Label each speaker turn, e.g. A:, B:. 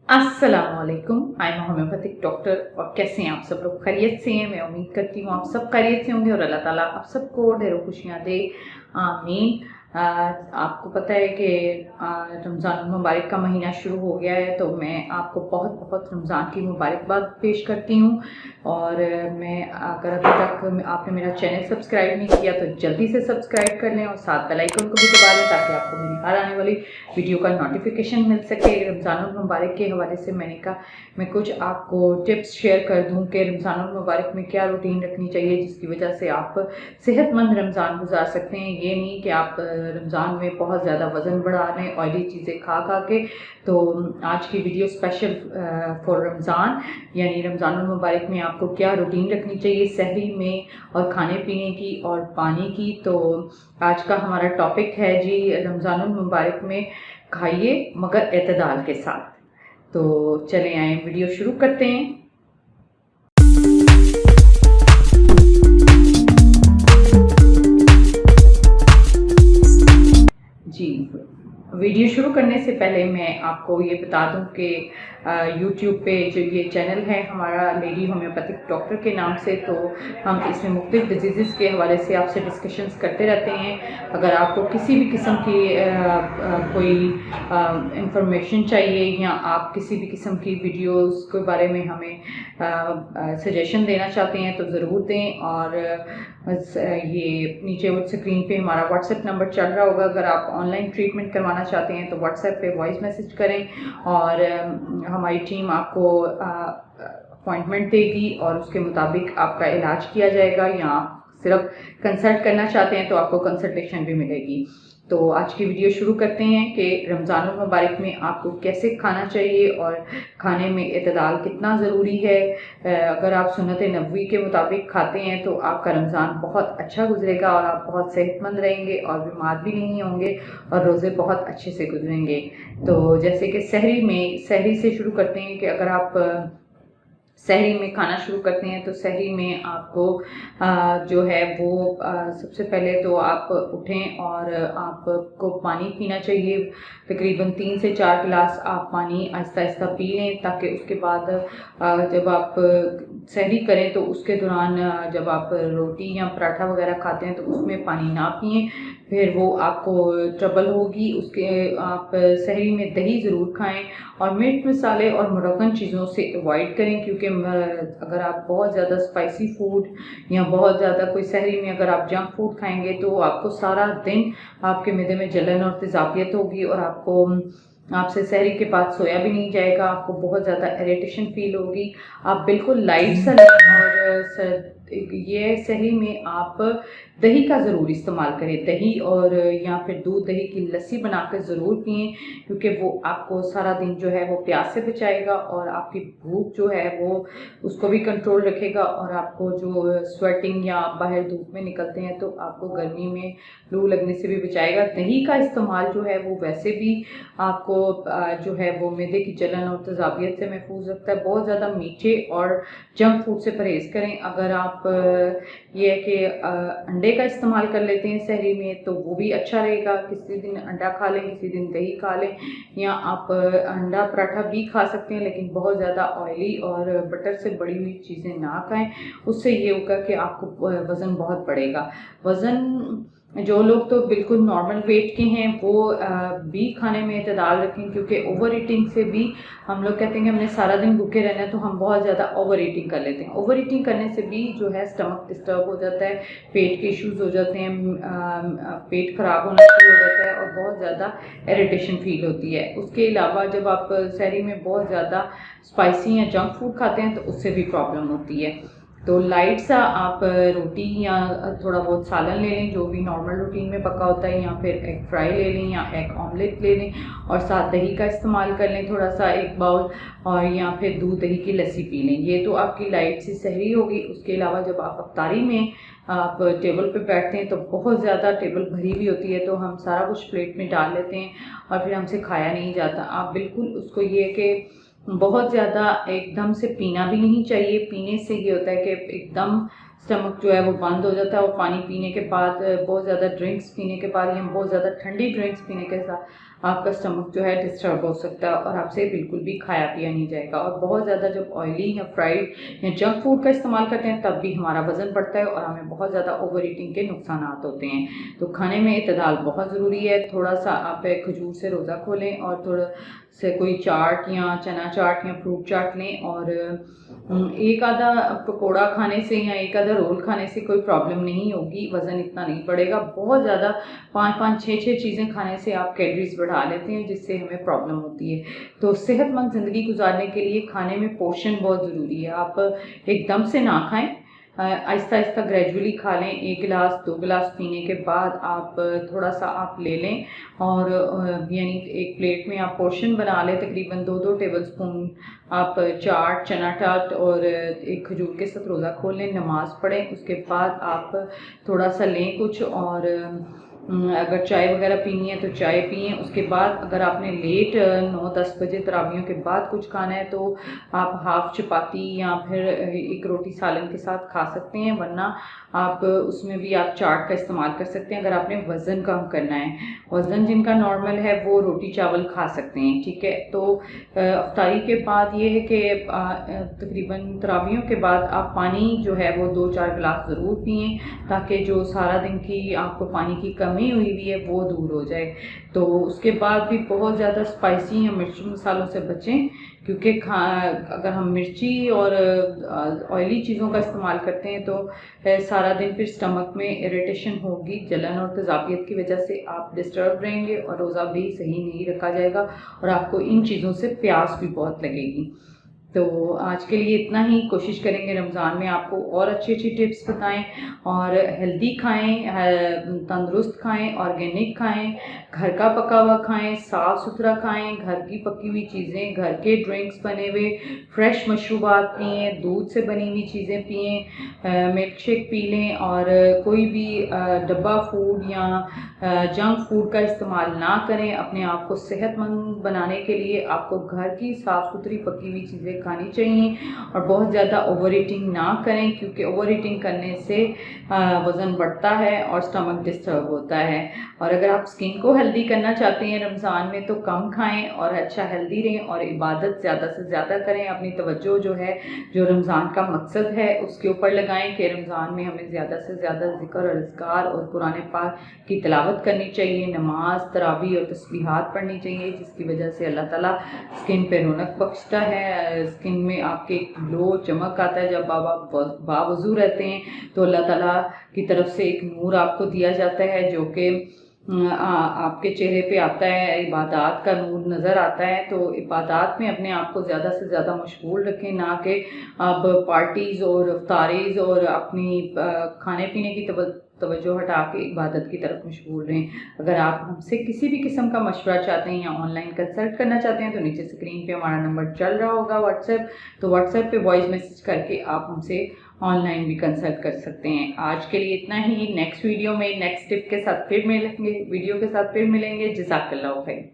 A: अस्सलामुअलैकुम। I am homeopathic doctor. और कैसे हैं आप सब लोग? खैरियत से हैं? मैं उम्मीद करती हूँ आप सब खैरियत से होंगे और अल्लाह ताला आप सबको ढेरों खुशियाँ दे। आमीन। आपको पता है कि रमज़ान मुबारक का महीना शुरू हो गया है, तो मैं आपको बहुत बहुत रमज़ान की मुबारकबाद पेश करती हूँ। और मैं अगर अभी तक आपने मेरा चैनल सब्सक्राइब नहीं किया तो जल्दी से सब्सक्राइब कर लें और साथ बेल आइकन को भी दबा लें ताकि आपको मेरी हर आने वाली वीडियो का नोटिफिकेशन मिल सके। रमज़ान मुबारक के हवाले से मैंने कहा मैं कुछ आपको टिप्स शेयर कर दूं कि रमज़ान मुबारक में क्या रूटीन रखनी चाहिए जिसकी वजह से आप सेहतमंद रमज़ान गुजार सकते हैं। ये नहीं कि आप रमज़ान में बहुत ज़्यादा वज़न बढ़ा लें ऑयली चीज़ें खा खा के। तो आज की वीडियो स्पेशल फॉर रमज़ान, यानी रमज़ान मुबारक में आपको क्या रूटीन रखनी चाहिए सहरी में और खाने पीने की और पानी की। तो आज का हमारा टॉपिक है जी, रमज़ान मुबारक में खाइए मगर एतदाल के साथ। तो चले आए वीडियो शुरू करते हैं। जी, वीडियो शुरू करने से पहले मैं आपको ये बता दूं कि यूट्यूब पे जो ये चैनल है हमारा लेडी होम्योपैथिक डॉक्टर के नाम से, तो हम इसमें मुख्तलिफ डिजीज़ के हवाले से आपसे डिस्कशंस करते रहते हैं। अगर आपको किसी भी किस्म की कोई इंफॉर्मेशन चाहिए या आप किसी भी किस्म की वीडियोस के बारे में हमें सजेशन देना चाहते हैं तो ज़रूर दें। और ये नीचे वो स्क्रीन पे हमारा व्हाट्सएप नंबर चल रहा होगा। अगर आप ऑनलाइन ट्रीटमेंट करवाना चाहते हैं तो व्हाट्सएप पे वॉइस मैसेज करें और हमारी टीम आपको अपॉइंटमेंट देगी और उसके मुताबिक आपका इलाज किया जाएगा। या आप सिर्फ कंसल्ट करना चाहते हैं तो आपको कंसल्टेशन भी मिलेगी। तो आज की वीडियो शुरू करते हैं कि रमज़ान मुबारक में आपको कैसे खाना चाहिए और खाने में एतदाल कितना ज़रूरी है। अगर आप सुन्नत नबवी के मुताबिक खाते हैं तो आपका रमज़ान बहुत अच्छा गुजरेगा और आप बहुत सेहतमंद रहेंगे और बीमार भी नहीं होंगे और रोज़े बहुत अच्छे से गुजरेंगे। तो जैसे कि सहरी से शुरू करते हैं कि अगर आप सहरी में खाना शुरू करते हैं तो सहरी में आपको जो है वो सबसे पहले तो आप उठें और आपको पानी पीना चाहिए। तकरीबन 3 से 4 गिलास आप पानी आहिस्ता आहिस्ता पी लें, ताकि उसके बाद जब आप सहरी करें तो उसके दौरान जब आप रोटी या पराठा वगैरह खाते हैं तो उसमें पानी ना पिएं, फिर वो आपको ट्रबल होगी। उसके आप सहरी में दही ज़रूर खाएं और मिर्च मसाले और मुरक्कन चीज़ों से अवॉइड करें, क्योंकि अगर आप बहुत ज़्यादा स्पाइसी फूड या बहुत ज़्यादा कोई सहरी में अगर आप जंक फूड खाएंगे तो आपको सारा दिन आपके मैदे में जलन और तेज़ाबियत होगी और आपसे सहरी के बाद सोया भी नहीं जाएगा। आपको बहुत ज़्यादा इरिटेशन फील होगी। आप बिल्कुल लाइट सा लें और ये सहरी में आप दही का ज़रूर इस्तेमाल करें। दही और या फिर दूध दही की लस्सी बनाकर ज़रूर पिएं, क्योंकि वो आपको सारा दिन जो है वो प्यास से बचाएगा और आपकी भूख जो है वो उसको भी कंट्रोल रखेगा। और आपको जो स्वेटिंग या बाहर धूप में निकलते हैं तो आपको गर्मी में लू लगने से भी बचाएगा। दही का इस्तेमाल जो है वो वैसे भी आपको जो है वो मैदे की जलन और तेज़ाबियत से महफूज रखता है। बहुत ज़्यादा मीठे और जंक फूड से परहेज़ करें। अगर आप ये है कि अंडे का इस्तेमाल कर लेते हैं सहरी में तो वो भी अच्छा रहेगा। किसी दिन अंडा खा लें, किसी दिन दही खा लें, या आप अंडा पराठा भी खा सकते हैं, लेकिन बहुत ज़्यादा ऑयली और बटर से बड़ी हुई चीज़ें ना खाएं। उससे ये होगा कि आपको वज़न बहुत बढ़ेगा। वज़न जो लोग तो बिल्कुल नॉर्मल वेट के हैं वो भी खाने में एतदाल रखें, क्योंकि ओवर ईटिंग से भी हम लोग कहते हैं कि हमने सारा दिन भूखे रहना है तो हम बहुत ज़्यादा ओवर ईटिंग कर लेते हैं। ओवर ईटिंग करने से भी जो है स्टमक डिस्टर्ब हो जाता है, पेट के इश्यूज हो जाते हैं, पेट ख़राब होना शुरू हो जाता है और बहुत ज़्यादा इरिटेशन फील होती है। उसके अलावा जब आप सहरी में बहुत ज़्यादा स्पाइसी या जंक फूड खाते हैं तो उससे भी प्रॉब्लम होती है। तो लाइट सा आप रोटी या थोड़ा बहुत सालन ले लें जो भी नॉर्मल रूटीन में पका होता है, या फिर एग फ्राई ले लें या एग ऑमलेट ले लें और साथ दही का इस्तेमाल कर लें थोड़ा सा 1 बाउल, और या फिर दूध दही की लस्सी पी लें। ये तो आपकी लाइट सी सहरी होगी। उसके अलावा जब आप अफ्तारी में आप टेबल पे बैठते हैं तो बहुत ज़्यादा टेबल भरी हुई होती है, तो हम सारा कुछ प्लेट में डाल लेते हैं और फिर हमसे खाया नहीं जाता। आप बिल्कुल उसको ये कि बहुत ज़्यादा एकदम से पीना भी नहीं चाहिए। पीने से ये होता है कि एकदम स्टमक जो है वो बंद हो जाता है और पानी पीने के बाद, बहुत ज़्यादा ड्रिंक्स पीने के बाद या बहुत ज़्यादा ठंडी ड्रिंक्स पीने के साथ आपका स्टमक जो है डिस्टर्ब हो सकता है और आपसे बिल्कुल भी खाया पिया नहीं जाएगा। और बहुत ज़्यादा जब ऑयली या फ्राइड या जंक फूड का इस्तेमाल करते हैं तब भी हमारा वज़न बढ़ता है और हमें बहुत ज़्यादा ओवर ईटिंग के नुकसान होते हैं। तो खाने में इतदाल बहुत ज़रूरी है। थोड़ा सा आप खजूर से रोज़ा खोलें और थोड़ा से कोई चाट या चना चाट या फ्रूट चाट लें, और एक आधा पकौड़ा खाने से या एक आधा रोल खाने से कोई प्रॉब्लम नहीं होगी, वज़न इतना नहीं बढ़ेगा। बहुत ज़्यादा 5-5, 6-6 चीज़ें खाने से आप कैलोरीज बढ़ा लेते हैं जिससे हमें प्रॉब्लम होती है। तो सेहतमंद ज़िंदगी गुजारने के लिए खाने में पोषण बहुत ज़रूरी है। आप एकदम से ना खाएं, आहिस्ता आहिस्ता ग्रेजुअली खा लें। 1 गिलास 2 गिलास पीने के बाद आप थोड़ा सा आप ले लें और यानी एक प्लेट में आप पोर्शन बना लें, तकरीबन 2-2 टेबलस्पून आप चाट, चना चाट और एक खजूर के साथ रोज़ा खोल लें, नमाज़ पढ़ें। उसके बाद आप थोड़ा सा लें कुछ, और अगर चाय वगैरह पीनी है तो चाय पिएं। उसके बाद अगर आपने लेट 9-10 बजे तरावियों के बाद कुछ खाना है तो आप हाफ चपाती या फिर एक रोटी सालन के साथ खा सकते हैं, वरना आप उसमें भी आप चाट का इस्तेमाल कर सकते हैं अगर आपने वज़न कम करना है। वज़न जिनका नॉर्मल है वो रोटी चावल खा सकते हैं, ठीक है। तो अफ्तारी के बाद ये है कि तकरीबन तरावियों के बाद आप पानी जो है वो 2-4 गिलास ज़रूर पिएँ, ताकि जो सारा दिन की आपको पानी की कमी हुई है वो दूर हो जाए। तो उसके बाद भी बहुत ज़्यादा स्पाइसी या मिर्ची मसालों से बचें, क्योंकि अगर हम मिर्ची और ऑयली चीज़ों का इस्तेमाल करते हैं तो सारा दिन फिर स्टमक में इरिटेशन होगी, जलन और तेज़ाबियत की वजह से आप डिस्टर्ब रहेंगे और रोज़ा भी सही नहीं रखा जाएगा और आपको इन चीज़ों से प्यास भी बहुत लगेगी। तो आज के लिए इतना ही। कोशिश करेंगे रमज़ान में आपको और अच्छी अच्छी टिप्स बताएं, और हेल्दी खाएं, तंदुरुस्त खाएं, ऑर्गेनिक खाएं, घर का पका हुआ खाएं, साफ़ सुथरा खाएं, घर की पकी हुई चीज़ें, घर के ड्रिंक्स बने हुए फ्रेश मशरूबात पिएँ, दूध से बनी हुई चीज़ें पिएँ, मिल्क शेक पी लें, और कोई भी डब्बा फूड या जंक फूड का इस्तेमाल ना करें। अपने आप को सेहतमंद बनाने के लिए आपको घर की साफ़ सुथरी पकी हुई चीज़ें खानी चाहिए, और बहुत ज़्यादा ओवर ईटिंग ना करें, क्योंकि ओवर ईटिंग करने से वज़न बढ़ता है और स्टमक डिस्टर्ब होता है। और अगर आप स्किन को हेल्दी करना चाहते हैं रमज़ान में तो कम खाएं और अच्छा हेल्दी रहें और इबादत ज़्यादा से ज़्यादा करें। अपनी तवज्जो जो है, जो रमज़ान का मकसद है उसके ऊपर लगाएं कि रमज़ान में हमें ज़्यादा से ज़्यादा ज़िक्र और अज़कार और कुरान पाक की तिलावत करनी चाहिए, नमाज, तरावी और तस्बीहात पढ़नी चाहिए, जिसकी वजह से अल्लाह ताला स्किन पे रौनक बख्शता है, स्किन में आपके ग्लो चमक आता है। जब आप बावजू रहते हैं तो अल्लाह ताला की तरफ से एक नूर आपको दिया जाता है जो कि आपके चेहरे पे आता है, इबादत का नूर नज़र आता है। तो इबादत में अपने आप को ज़्यादा से ज़्यादा मशगूल रखें, ना कि आप पार्टीज़ और अफ्तारीज़ और अपनी खाने पीने की तवज्जो हटा के इबादत की तरफ मशगूल रहें। अगर आप हमसे किसी भी किस्म का मशवरा चाहते हैं या ऑनलाइन कंसल्ट करना चाहते हैं तो नीचे स्क्रीन पे हमारा नंबर चल रहा होगा व्हाट्सएप, तो व्हाट्सएप पे वॉइस मैसेज करके आप हमसे ऑनलाइन भी कंसल्ट कर सकते हैं। आज के लिए इतना ही। नेक्स्ट वीडियो में नेक्स्ट टिप के साथ फिर मिलेंगे, वीडियो के साथ फिर मिलेंगे। जज़ाकल्लाह खैर।